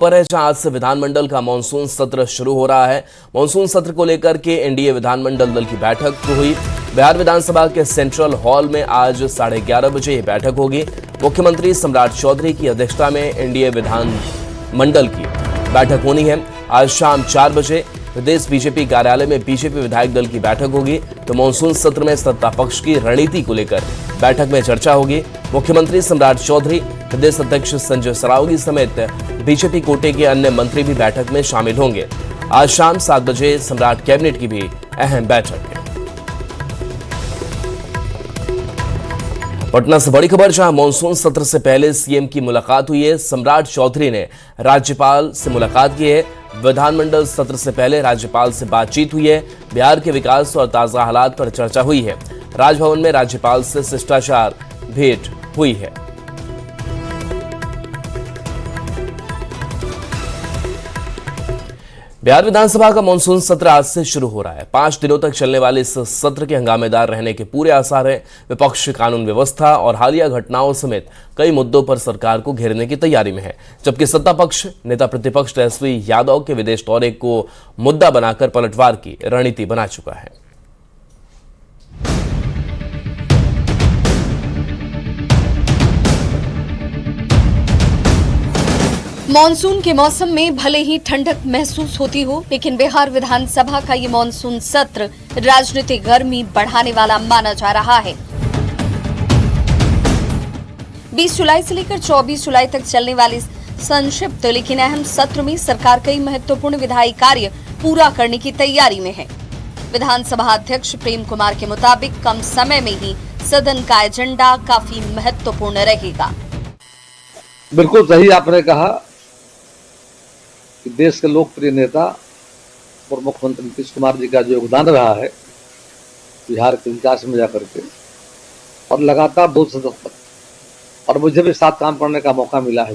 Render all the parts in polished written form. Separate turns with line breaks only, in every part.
पर है जहां आज से विधानमंडल का मानसून सत्र शुरू हो रहा है। मानसून सत्र को लेकर के एनडीए विधानमंडल दल की बैठक हुई। बिहार विधानसभा के सेंट्रल हॉल में आज 11:30 बजे यह बैठक होगी। मुख्यमंत्री सम्राट चौधरी की अध्यक्षता में एनडीए विधानमंडल की बैठक होनी है। आज शाम 4 बजे प्रदेश बीजेपी कार्यालय में बीजेपी विधायक दल की बैठक होगी। तो मानसून सत्र में सत्ता पक्ष की रणनीति को लेकर बैठक में चर्चा होगी। मुख्यमंत्री सम्राट चौधरी, प्रदेश अध्यक्ष संजय सरावगी समेत बीजेपी कोटे के अन्य मंत्री भी बैठक में शामिल होंगे। आज शाम 7 बजे सम्राट कैबिनेट की भी अहम बैठक है। पटना से बड़ी खबर, जहां मानसून सत्र से पहले सीएम की मुलाकात हुई है। सम्राट चौधरी ने राज्यपाल से मुलाकात की है। विधानमंडल सत्र से पहले राज्यपाल से बातचीत हुई है। बिहार के विकास और ताजा हालात पर चर्चा हुई है। राजभवन में राज्यपाल से शिष्टाचार भेंट हुई है। बिहार विधानसभा का मानसून सत्र आज से शुरू हो रहा है। 5 दिनों तक चलने वाले इस सत्र के हंगामेदार रहने के पूरे आसार हैं। विपक्ष कानून व्यवस्था और हालिया घटनाओं समेत कई मुद्दों पर सरकार को घेरने की तैयारी में है, जबकि सत्ता पक्ष नेता प्रतिपक्ष तेजस्वी यादव के विदेश दौरे को मुद्दा बनाकर पलटवार की रणनीति बना चुका है।
मॉनसून के मौसम में भले ही ठंडक महसूस होती हो, लेकिन बिहार विधानसभा का ये मॉनसून सत्र राजनीतिक गर्मी बढ़ाने वाला माना जा रहा है। 20 जुलाई से लेकर 24 जुलाई तक चलने वाले संक्षिप्त लेकिन अहम सत्र में सरकार कई महत्वपूर्ण विधायी कार्य पूरा करने की तैयारी में है। विधानसभा अध्यक्ष प्रेम कुमार के मुताबिक कम समय में ही सदन का एजेंडा काफी महत्वपूर्ण रहेगा।
बिल्कुल सही आपने कहा कि देश के लोकप्रिय नेता और मुख्यमंत्री नीतीश कुमार जी का जो योगदान रहा है बिहार के विकास में जाकर के, और लगातार 2 सदन तक, और मुझे भी साथ काम करने का मौका मिला है।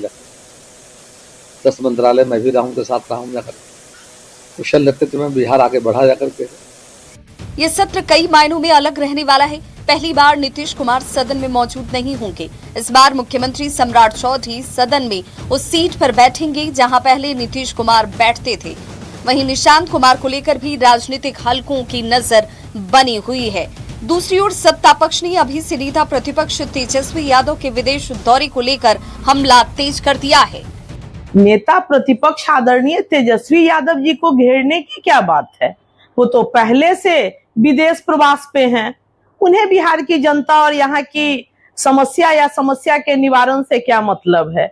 10 मंत्रालय में भी रहूं, के साथ रहूं जाकर, कुशल नेतृत्व में बिहार आगे बढ़ा जाकर के।
ये सत्र कई मायनों में अलग रहने वाला है। पहली बार नीतीश कुमार सदन में मौजूद नहीं होंगे। इस बार मुख्यमंत्री सम्राट चौधरी सदन में उस सीट पर बैठेंगे जहां पहले नीतीश कुमार बैठते थे। वहीं निशांत कुमार को लेकर भी राजनीतिक हलकों की नजर बनी हुई है। दूसरी ओर सत्ता पक्ष ने अभी से नेता प्रतिपक्ष तेजस्वी यादव के विदेश दौरे को लेकर हमला तेज कर दिया है।
नेता प्रतिपक्ष आदरणीय तेजस्वी यादव जी को घेरने की क्या बात है? वो तो पहले से विदेश प्रवास पे हैं। उन्हें बिहार की जनता और यहाँ की समस्या या समस्या के निवारण से क्या मतलब है?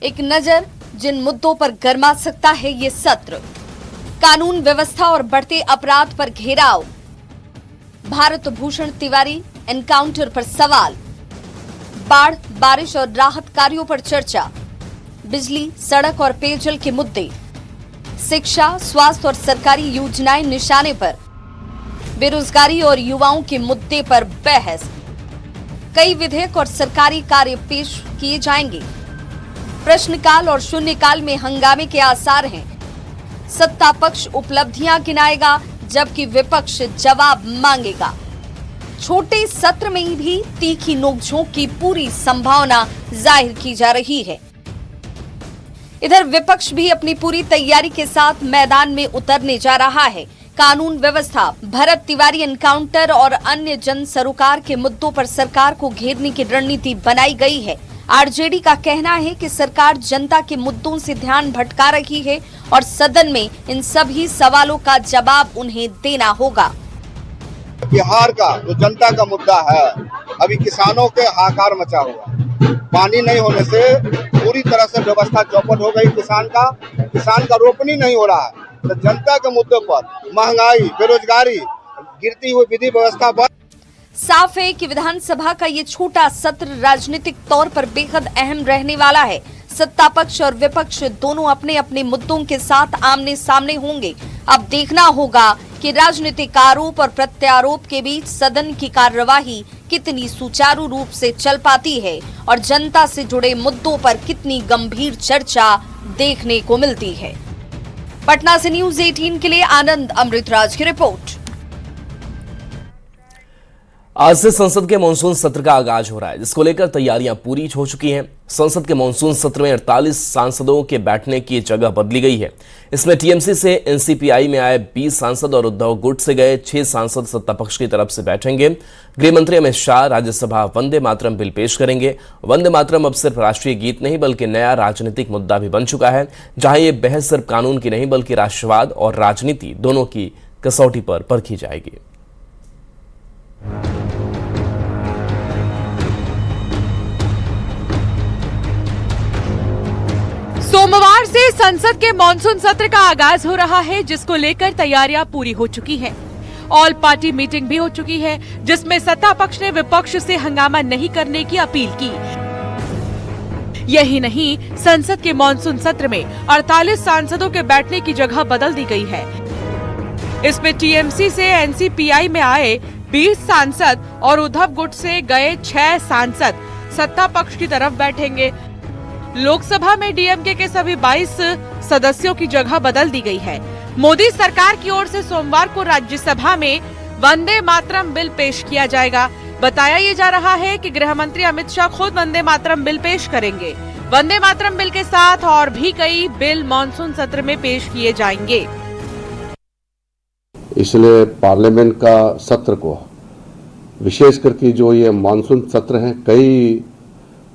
एक नजर जिन मुद्दों पर गरमा सकता है ये सत्र: कानून व्यवस्था और बढ़ते अपराध पर घेराव, भारत भूषण तिवारी एनकाउंटर पर सवाल, बाढ़, बारिश और राहत कार्यों पर चर्चा, बिजली, सड़क और पेयजल के मुद्दे, शिक्षा, स्वास्थ्य और सरकारी योजनाएं निशाने पर, बेरोजगारी और युवाओं के मुद्दे पर बहस। कई विधेयक और सरकारी कार्य पेश किए जाएंगे। प्रश्नकाल और शून्यकाल में हंगामे के आसार हैं। सत्ता पक्ष उपलब्धियां गिनाएगा जबकि विपक्ष जवाब मांगेगा। छोटे सत्र में भी तीखी नोकझोंक की पूरी संभावना जाहिर की जा रही है। इधर विपक्ष भी अपनी पूरी तैयारी के साथ मैदान में उतरने जा रहा है। कानून व्यवस्था, भरत तिवारी एनकाउंटर और अन्य जन सरोकार के मुद्दों पर सरकार को घेरने की रणनीति बनाई गई है। आरजेडी का कहना है कि सरकार जनता के मुद्दों से ध्यान भटका रही है और सदन में इन सभी सवालों का जवाब उन्हें देना होगा।
बिहार का जो जनता का मुद्दा है, अभी किसानों के हाहाकार मचा हुआ। पानी नहीं होने से पूरी तरह से व्यवस्था चौपट हो गई। किसान का रोपनी नहीं हो रहा है। तो जनता के मुद्दों पर महंगाई, बेरोजगारी, गिरती हुई विधि व्यवस्था पर
साफ है कि विधानसभा का ये छोटा सत्र राजनीतिक तौर पर बेहद अहम रहने वाला है। सत्ता पक्ष और विपक्ष दोनों अपने अपने मुद्दों के साथ आमने सामने होंगे। अब देखना होगा कि राजनीतिक आरोप और प्रत्यारोप के बीच सदन की कार्यवाही कितनी सुचारू रूप से चल पाती है और जनता से जुड़े मुद्दों पर कितनी गंभीर चर्चा देखने को मिलती है। पटना से न्यूज़ 18 के लिए आनंद अमृतराज की रिपोर्ट।
आज से संसद के मानसून सत्र का आगाज हो रहा है, जिसको लेकर तैयारियां पूरी हो चुकी हैं। संसद के मानसून सत्र में 48 सांसदों के बैठने की जगह बदली गई है। इसमें टीएमसी से एनसीपीआई में आए 20 सांसद और उद्धव गुट से गए 6 सांसद सत्तापक्ष की तरफ से बैठेंगे। गृह मंत्री अमित शाह राज्यसभा वंदे मातरम बिल पेश करेंगे। वंदे मातरम अब सिर्फ राष्ट्रीय गीत नहीं बल्कि नया राजनीतिक मुद्दा भी बन चुका है, जहां ये बहस सिर्फ कानून की नहीं बल्कि राष्ट्रवाद और राजनीति दोनों की कसौटी पर परखी जाएगी।
सोमवार से संसद के मॉनसून सत्र का आगाज हो रहा है, जिसको लेकर तैयारियां पूरी हो चुकी हैं। ऑल पार्टी मीटिंग भी हो चुकी है, जिसमें सत्ता पक्ष ने विपक्ष से हंगामा नहीं करने की अपील की। यही नहीं, संसद के मॉनसून सत्र में 48 सांसदों के बैठने की जगह बदल दी गई है। इसमें टीएमसी से एनसीपीआई में आए 20 सांसद और उद्धव गुट से गए 6 सांसद सत्ता पक्ष की तरफ बैठेंगे। लोकसभा में डीएमके के सभी 22 सदस्यों की जगह बदल दी गई है। मोदी सरकार की ओर से सोमवार को राज्यसभा में वंदे मातरम बिल पेश किया जाएगा। बताया ये जा रहा है कि गृह मंत्री अमित शाह खुद वंदे मातरम बिल पेश करेंगे। वंदे मातरम बिल के साथ और भी कई बिल मानसून सत्र में पेश किए जाएंगे।
इसलिए पार्लियामेंट का सत्र को विशेष करके जो ये मानसून सत्र है, कई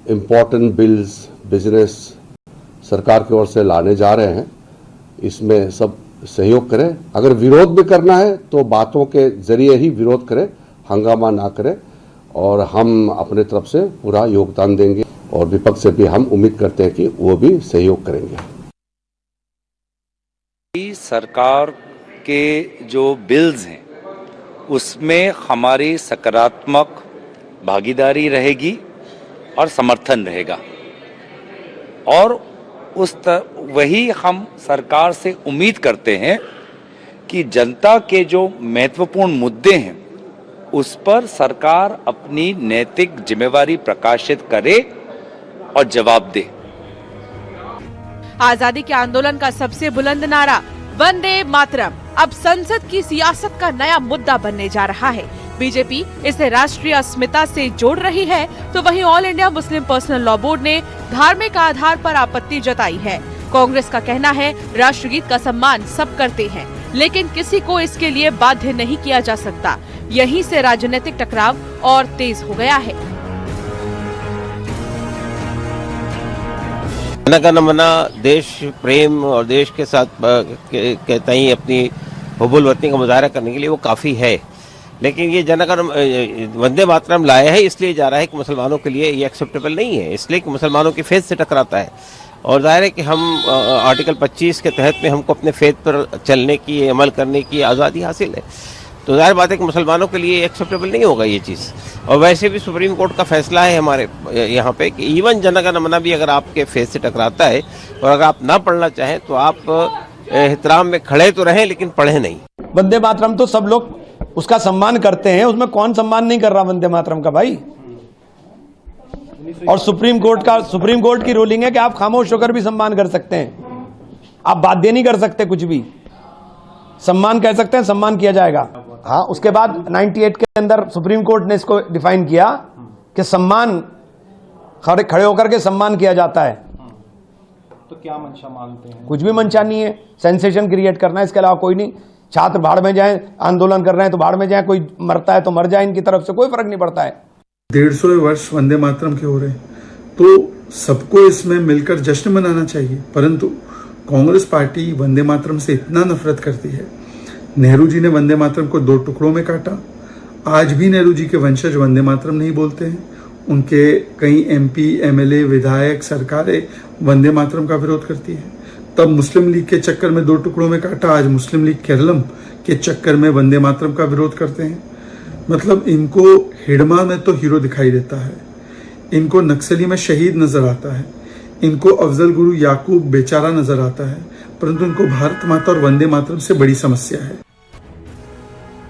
इम्पोर्टेंट बिल्स बिजनेस सरकार की ओर से लाने जा रहे हैं। इसमें सब सहयोग करें। अगर विरोध भी करना है तो बातों के जरिए ही विरोध करें, हंगामा ना करें, और हम अपने तरफ से पूरा योगदान देंगे और विपक्ष से भी हम उम्मीद करते हैं कि वो भी सहयोग करेंगे।
सरकार के जो बिल्स हैं उसमें हमारी सकारात्मक भागीदारी रहेगी और समर्थन रहेगा, और वही हम सरकार से उम्मीद करते हैं कि जनता के जो महत्वपूर्ण मुद्दे हैं उस पर सरकार अपनी नैतिक जिम्मेवारी प्रकाशित करे और जवाब दे।
आजादी के आंदोलन का सबसे बुलंद नारा वंदे मातरम अब संसद की सियासत का नया मुद्दा बनने जा रहा है। बीजेपी इसे राष्ट्रीय अस्मिता से जोड़ रही है, तो वहीं all India Muslim personal law board ने धार्मिक आधार पर आपत्ति जताई है। कांग्रेस का कहना है राष्ट्रगीत का सम्मान सब करते हैं, लेकिन किसी को इसके लिए बाध्य नहीं किया जा सकता। यहीं से राजनीतिक टकराव और तेज हो गया है।
जन गण मन देश प्रेम और देश के साथ के तई अपनी हुबुल वतनी का मुजाहरा करने के लिए वो काफी है, लेकिन ये जनगण वंदे मातरम लाया है इसलिए जा रहा है कि मुसलमानों के लिए ये एक्सेप्टेबल नहीं है, इसलिए कि मुसलमानों की फेथ से टकराता है। और जाहिर है कि हम आर्टिकल 25 के तहत में हमको अपने फेथ पर चलने की, अमल करने की आज़ादी हासिल है, तो जाहिर बात है कि मुसलमानों के लिए एक्सेप्टेबल नहीं होगा ये चीज़। और वैसे भी सुप्रीम कोर्ट का फैसला है हमारे यहाँ पे कि इवन जनगण मन भी अगर आपके फेथ से टकराता है और अगर आप ना पढ़ना चाहें तो आप एहतराम में खड़े तो रहें लेकिन पढ़े नहीं।
वंदे मातरम तो सब लोग उसका सम्मान करते हैं, उसमें कौन सम्मान नहीं कर रहा वंदे मातरम का भाई। और सुप्रीम कोर्ट की रूलिंग है कि आप खामोश होकर भी सम्मान कर सकते हैं, आप बाध्य नहीं कर सकते, कुछ भी सम्मान कह सकते हैं, सम्मान किया जाएगा। हाँ, उसके बाद 98 के अंदर सुप्रीम कोर्ट ने इसको डिफाइन किया कि सम्मान खड़े होकर के सम्मान किया जाता है।
तो क्या मंशा मानते हैं?
कुछ भी मंशा नहीं है, सेंसेशन क्रिएट करना है, इसके अलावा कोई नहीं। छात्र भाड़ में जाएं, आंदोलन कर रहे हैं तो भाड़ में जाएं, कोई मरता है तो मर जाए, इनकी तरफ से कोई फर्क नहीं पड़ता है।
150 वर्ष वंदे मातरम के हो रहे हैं तो सबको इसमें मिलकर जश्न मनाना चाहिए, परंतु कांग्रेस पार्टी वंदे मातरम से इतना नफरत करती है। नेहरू जी ने वंदे मातरम को 2 टुकड़ों में काटा। आज भी नेहरू जी के वंशज वंदे मातरम नहीं बोलते हैं। उनके कई MP, MLA, विधायक, सरकारें वंदे मातरम का विरोध करती है। तब मुस्लिम लीग के चक्कर में 2 टुकड़ों में काटा, आज मुस्लिम लीग केरलम के चक्कर में वंदे मातरम का विरोध करते हैं। मतलब इनको हिडमा में तो हीरो दिखाई देता है, इनको नक्सली में शहीद नजर आता है, इनको अफजल गुरु याकूब बेचारा नजर आता है, परंतु इनको भारत माता और वंदे मातरम से बड़ी समस्या है।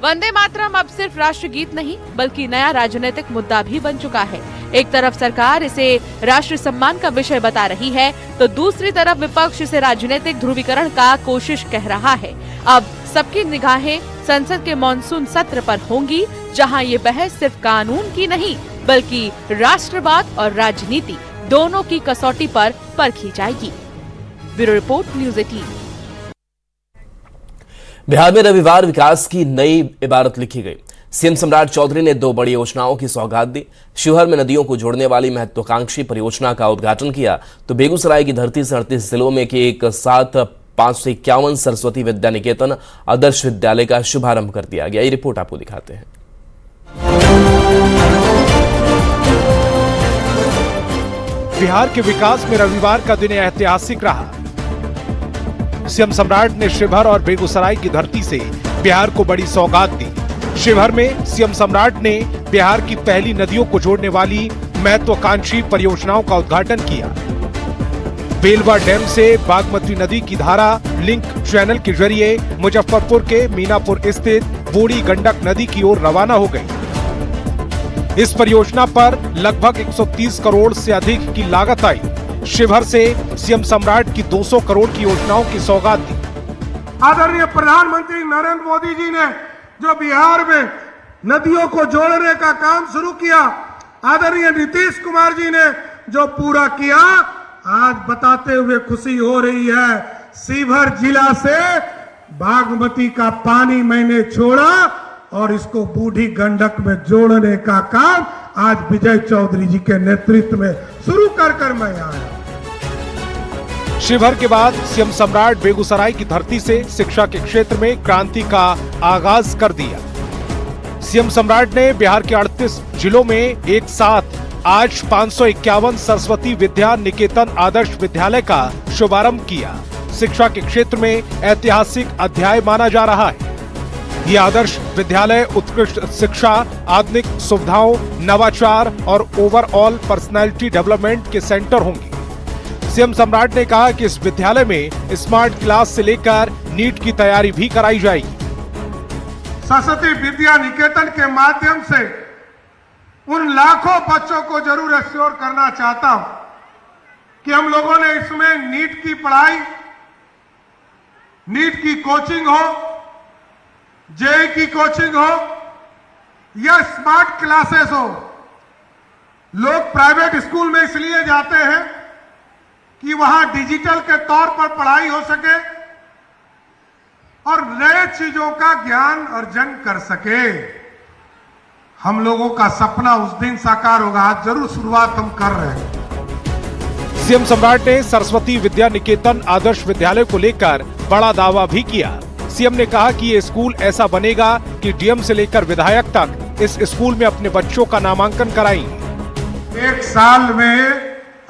वंदे मातरम अब सिर्फ राष्ट्रगीत नहीं बल्कि नया राजनीतिक मुद्दा भी बन चुका है। एक तरफ सरकार इसे राष्ट्र सम्मान का विषय बता रही है, तो दूसरी तरफ विपक्ष इसे राजनीतिक ध्रुवीकरण का कोशिश कह रहा है। अब सबकी निगाहें संसद के मॉनसून सत्र पर होंगी, जहां ये बहस सिर्फ कानून की नहीं बल्कि राष्ट्रवाद और राजनीति दोनों की कसौटी पर परखी जाएगी। Bureau report, news 18।
बिहार में रविवार विकास की नई इबारत लिखी गई। सीएम सम्राट चौधरी ने 2 बड़ी योजनाओं की सौगात दी। शिवहर में नदियों को जोड़ने वाली महत्वाकांक्षी परियोजना का उद्घाटन किया, तो बेगूसराय की धरती से 38 जिलों में के एक साथ 551 सरस्वती विद्या निकेतन आदर्श विद्यालय का शुभारंभ कर दिया गया। ये रिपोर्ट आपको दिखाते हैं।
बिहार के विकास में रविवार का दिन ऐतिहासिक रहा। सीएम सम्राट ने शिवहर और बेगूसराय की धरती से बिहार को बड़ी सौगात दी। शिवहर में सीएम सम्राट ने बिहार की पहली नदियों को जोड़ने वाली महत्वाकांक्षी परियोजनाओं का उद्घाटन किया। बेलवा डैम से बागमती नदी की धारा लिंक चैनल के जरिए मुजफ्फरपुर के मीनापुर स्थित बूढ़ी गंडक नदी की ओर रवाना हो गई। इस परियोजना पर लगभग 130 करोड़ से अधिक की लागत आई। शिवहर से सीएम सम्राट की 200 करोड़ की योजनाओं की सौगात दी।
आदरणीय प्रधानमंत्री नरेंद्र मोदी जी ने जो बिहार में नदियों को जोड़ने का काम शुरू किया, आदरणीय नीतीश कुमार जी ने जो पूरा किया, आज बताते हुए खुशी हो रही है। शिवहर जिला से बागमती का पानी मैंने छोड़ा और इसको बूढ़ी गंडक में जोड़ने का काम आज विजय चौधरी जी के नेतृत्व में शुरू कर मैं आया।
शिवहर के बाद सीएम सम्राट बेगूसराय की धरती से शिक्षा के क्षेत्र में क्रांति का आगाज कर दिया। सीएम सम्राट ने बिहार के 38 जिलों में एक साथ आज 551 सरस्वती विद्या निकेतन आदर्श विद्यालय का शुभारंभ किया। शिक्षा के क्षेत्र में ऐतिहासिक अध्याय माना जा रहा है। ये आदर्श विद्यालय उत्कृष्ट शिक्षा, आधुनिक सुविधाओं, नवाचार और ओवरऑल पर्सनैलिटी डेवलपमेंट के सेंटर होंगे। सीएम सम्राट ने कहा कि इस विद्यालय में स्मार्ट क्लास से लेकर नीट की तैयारी भी कराई जाएगी।
सरस्वती विद्या निकेतन के माध्यम से उन लाखों बच्चों को जरूर एश्योर करना चाहता हूं कि हम लोगों ने इसमें नीट की पढ़ाई, नीट की कोचिंग हो, जेईई की कोचिंग हो या स्मार्ट क्लासेस हो। लोग प्राइवेट स्कूल में इसलिए जाते हैं कि वहां डिजिटल के तौर पर पढ़ाई हो सके और नए चीजों का ज्ञान अर्जन कर सके। हम लोगों का सपना उस दिन साकार होगा। आज जरूर शुरुआत हम कर रहे हैं।
सीएम सम्राट ने सरस्वती विद्या निकेतन आदर्श विद्यालय को लेकर बड़ा दावा भी किया। सीएम ने कहा कि ये स्कूल ऐसा बनेगा कि डीएम से लेकर विधायक तक इस स्कूल में अपने बच्चों का नामांकन कराएंगे।
1 साल में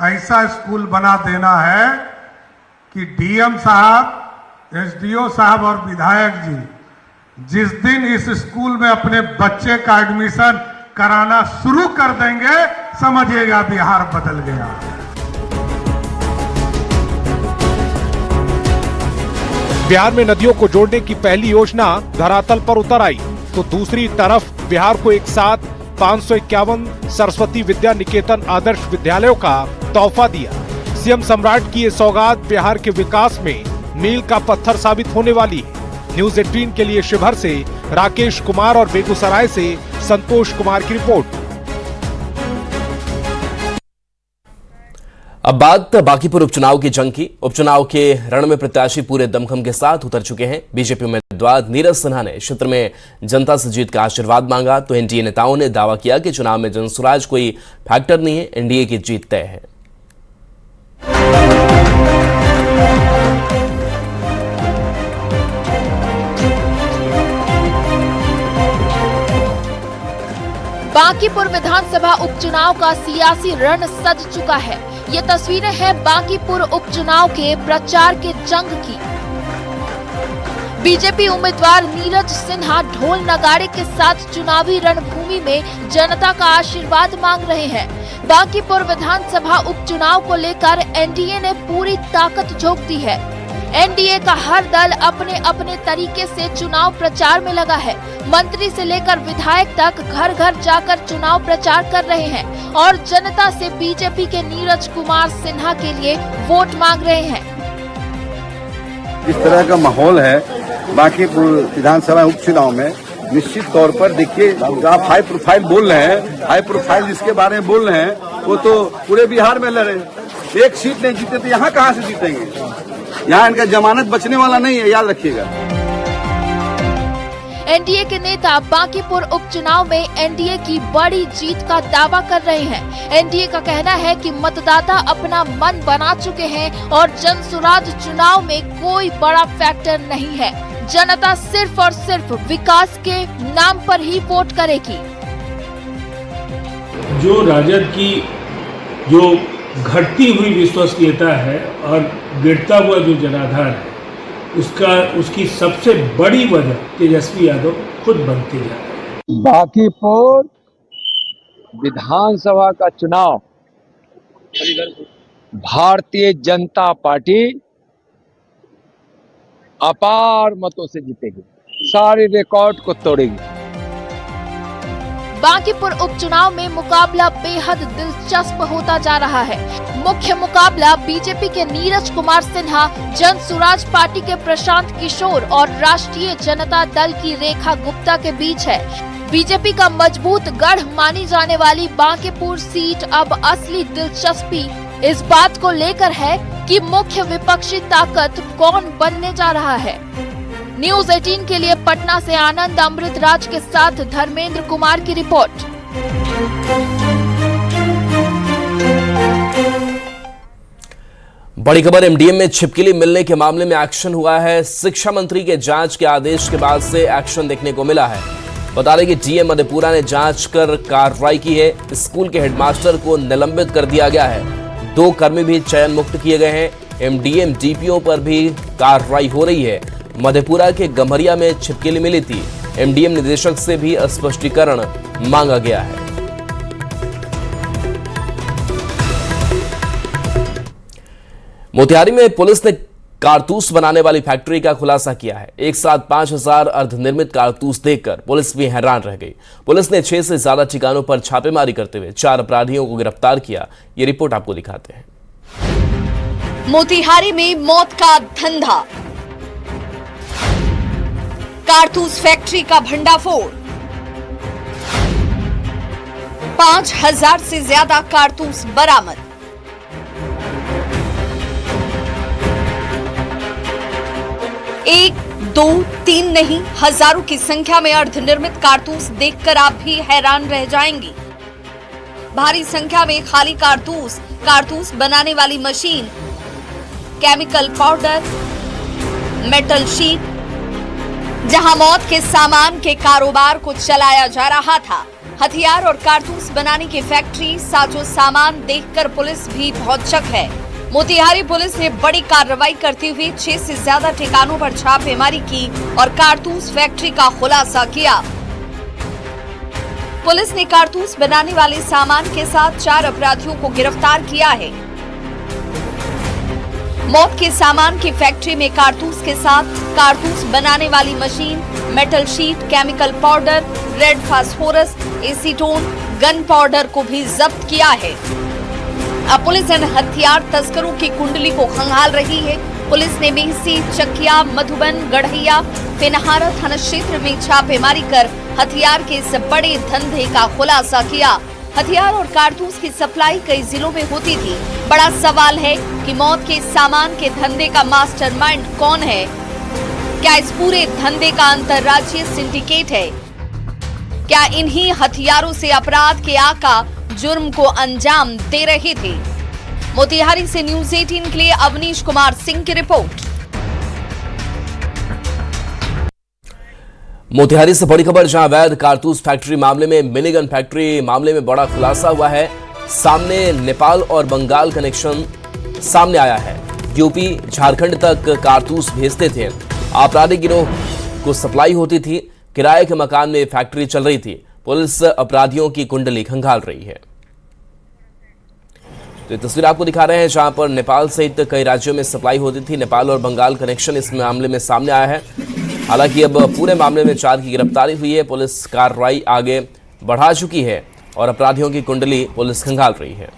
ऐसा स्कूल बना देना है कि डीएम साहब, एसडीओ साहब और विधायक जी जिस दिन इस स्कूल में अपने बच्चे का एडमिशन कराना शुरू कर देंगे, समझिएगा बिहार बदल गया।
बिहार में नदियों को जोड़ने की पहली योजना धरातल पर उतर आई, तो दूसरी तरफ बिहार को एक साथ 551 सरस्वती विद्या निकेतन आदर्श विद्यालयों का तोहफा दिया। सीएम सम्राट की ये सौगात बिहार के विकास में मील का पत्थर साबित होने वाली है। न्यूज़ 18 के लिए शिवहर से राकेश कुमार और बेगूसराय से संतोष कुमार की रिपोर्ट।
अब बात बांकीपुर उपचुनाव की जंग की। उपचुनाव के रण में प्रत्याशी पूरे दमखम के साथ उतर चुके हैं। बीजेपी उम्मीदवार नीरज सिन्हा ने क्षेत्र में जनता से जीत का आशीर्वाद मांगा, तो एनडीए नेताओं ने दावा किया कि चुनाव में जनसुराज कोई फैक्टर नहीं है, एनडीए की जीत तय है।
बांकीपुर विधानसभा उपचुनाव का सियासी रण सज चुका है। ये तस्वीरें हैं बांकीपुर उपचुनाव के प्रचार के जंग की। बीजेपी उम्मीदवार नीरज सिन्हा ढोल नगाड़े के साथ चुनावी रणभूमि में जनता का आशीर्वाद मांग रहे हैं। बांकीपुर विधानसभा उपचुनाव को लेकर एनडीए ने पूरी ताकत झोंक दी है। एनडीए का हर दल अपने अपने तरीके से चुनाव प्रचार में लगा है। मंत्री से लेकर विधायक तक घर घर जाकर चुनाव प्रचार कर रहे हैं और जनता से बीजेपी के नीरज कुमार सिन्हा के लिए वोट मांग रहे हैं।
इस तरह का माहौल है बांकीपुर विधानसभा उपचुनाव में निश्चित तौर पर देखिए, आप हाई प्रोफाइल बोल रहे हैं, हाई प्रोफाइल जिसके बारे में बोल रहे हैं वो तो पूरे बिहार में लड़े, एक सीट नहीं जीते तो यहाँ कहाँ से जीतेंगे? यहाँ इनका जमानत बचने वाला नहीं है, याद रखिएगा।
एनडीए के नेता बांकीपुर उपचुनाव में एनडीए की बड़ी जीत का दावा कर रहे हैं। एनडीए का कहना है कि मतदाता अपना मन बना चुके हैं और जनसुराज चुनाव में कोई बड़ा फैक्टर नहीं है। जनता सिर्फ और सिर्फ विकास के नाम पर ही वोट करेगी।
जो राजद की जो घटती हुई विश्वसनीयता है और गिरता हुआ जो जनाधार है, उसकी सबसे बड़ी वजह तेजस्वी यादव खुद बनते जा रहे हैं।
बांकीपुर विधानसभा का चुनाव भारतीय जनता पार्टी अपार मतों से जीतेगी, सारे रिकॉर्ड को तोड़ेगी।
बांकीपुर उपचुनाव में मुकाबला बेहद दिलचस्प होता जा रहा है। मुख्य मुकाबला बीजेपी के नीरज कुमार सिन्हा, जन सुराज पार्टी के प्रशांत किशोर और राष्ट्रीय जनता दल की रेखा गुप्ता के बीच है। बीजेपी का मजबूत गढ़ मानी जाने वाली बांकीपुर सीट अब असली दिलचस्पी इस बात को लेकर है कि मुख्य विपक्षी ताकत कौन बनने जा रहा है। न्यूज 18 के लिए पटना से आनंद अमृतराज के साथ धर्मेंद्र कुमार की रिपोर्ट।
बड़ी खबर, एमडीएम में छिपकली मिलने के मामले में एक्शन हुआ है। शिक्षा मंत्री के जांच के आदेश के बाद से एक्शन देखने को मिला है। बता दें कि डीएम मधेपुरा ने जांच कर कार्रवाई की है। स्कूल के हेडमास्टर को निलंबित कर दिया गया है। 2 कर्मी भी चयन मुक्त किए गए हैं। एमडीएम डीपीओ पर भी कार्रवाई हो रही है। मधेपुरा के गम्हरिया में छिपकली मिली थी। एमडीएम निदेशक से भी स्पष्टीकरण मांगा गया है। मोतिहारी में पुलिस ने कारतूस बनाने वाली फैक्ट्री का खुलासा किया है। एक साथ 5000 अर्धनिर्मित कारतूस देखकर पुलिस भी हैरान रह गई। पुलिस ने 6 से ज्यादा ठिकानों पर छापेमारी करते हुए 4 अपराधियों को गिरफ्तार किया। ये रिपोर्ट आपको दिखाते हैं।
मोतिहारी में मौत का धंधा, कारतूस फैक्ट्री का भंडाफोड़, 5000 से ज्यादा कारतूस बरामद। एक, 2, 3 नहीं, हजारों की संख्या में अर्धनिर्मित कारतूस देखकर आप भी हैरान रह जाएंगी। भारी संख्या में खाली कारतूस, कारतूस बनाने वाली machine, chemical powder, metal sheet. जहां मौत के सामान के कारोबार को चलाया जा रहा था, हथियार और कारतूस बनाने की फैक्ट्री, साजो सामान देखकर पुलिस भी भौचक है। मोतिहारी पुलिस ने बड़ी कार्रवाई करते हुए 6 से ज्यादा ठिकानों पर छापेमारी की और कारतूस फैक्ट्री का खुलासा किया। पुलिस ने कारतूस बनाने वाले सामान के साथ 4 अपराधियों को गिरफ्तार किया है। मौत के सामान की फैक्ट्री में कारतूस के साथ कारतूस बनाने वाली machine, metal sheet, chemical powder, red phosphorus, acetone, gun powder को भी जब्त किया है। अब पुलिस इन हथियार तस्करों की कुंडली को खंगाल रही है। पुलिस ने मेहसी, चकिया, मधुबन, गढ़ैया, फेनहारा थाना क्षेत्र में छापेमारी कर हथियार के इस बड़े धंधे का खुलासा किया। हथियार और कारतूस की सप्लाई कई जिलों में होती थी। बड़ा सवाल है कि मौत के सामान के धंधे का मास्टरमाइंड कौन है? क्या इस पूरे धंधे का अंतर्राज्यीय सिंडिकेट है? क्या इन्हीं हथियारों से अपराध के आका जुर्म को अंजाम दे रहे थे? मोतिहारी से न्यूज 18 के लिए अवनीश कुमार सिंह की रिपोर्ट।
मोतिहारी से बड़ी खबर, जहां अवैध कारतूस फैक्ट्री मामले में मिनीगन फैक्ट्री मामले में बड़ा खुलासा हुआ है। सामने नेपाल और बंगाल कनेक्शन सामने आया है। यूपी, झारखंड तक कारतूस भेजते थे। आपराधिक गिरोह को सप्लाई होती थी। किराए के मकान में फैक्ट्री चल रही थी। पुलिस अपराधियों की कुंडली खंगाल रही है। तो ये तस्वीर आपको दिखा रहे हैं, जहां पर नेपाल सहित कई राज्यों में सप्लाई होती थी। नेपाल और बंगाल कनेक्शन इस मामले में सामने आया है। हालांकि अब पूरे मामले में 4 की गिरफ्तारी हुई है। पुलिस कार्रवाई आगे बढ़ा चुकी है और अपराधियों की कुंडली पुलिस खंगाल रही है।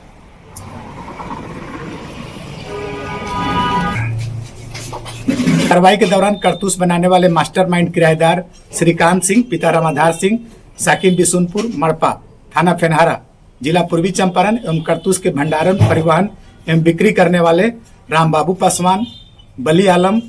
कार्रवाई के दौरान कारतूस बनाने वाले मास्टरमाइंड किराएदार श्रीकांत सिंह पिता रामाधार सिंह साकिन बिशुनपुर मड़पा थाना फेनहारा जिला पूर्वी चंपारण एवं कारतूस के भंडारण परिवहन एवं बिक्री करने वाले रामबाबू पासवान बली आलम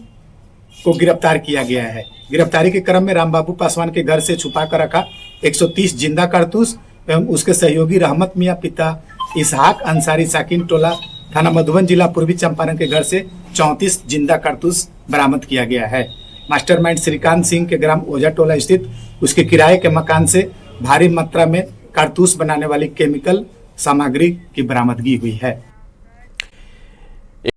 को गिरफ्तार किया गया है। गिरफ्तारी के क्रम में रामबाबू पासवान के घर से छुपा कर रखा 130 जिंदा कारतूस एवं उसके सहयोगी रहमत मियां पिता इसहाक अंसारी साकिन टोला थाना मधुबन जिला पूर्वी चंपारण के घर से 34 जिंदा कारतूस बरामद किया गया है। मास्टरमाइंड श्रीकांत सिंह के ग्राम ओझा टोला स्थित उसके किराए के मकान से भारी मात्रा में कारतूस बनाने वाली केमिकल सामग्री की बरामदगी हुई है।